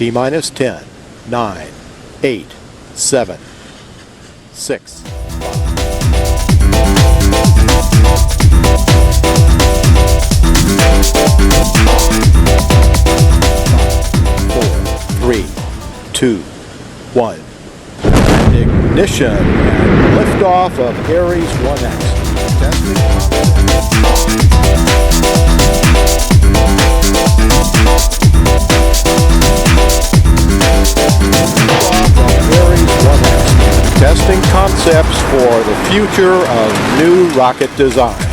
T-minus 10, 9, 8, 7, 6. 3, 2, 1. And ignition and liftoff of Ares 1X. Testing concepts for the future of new rocket design.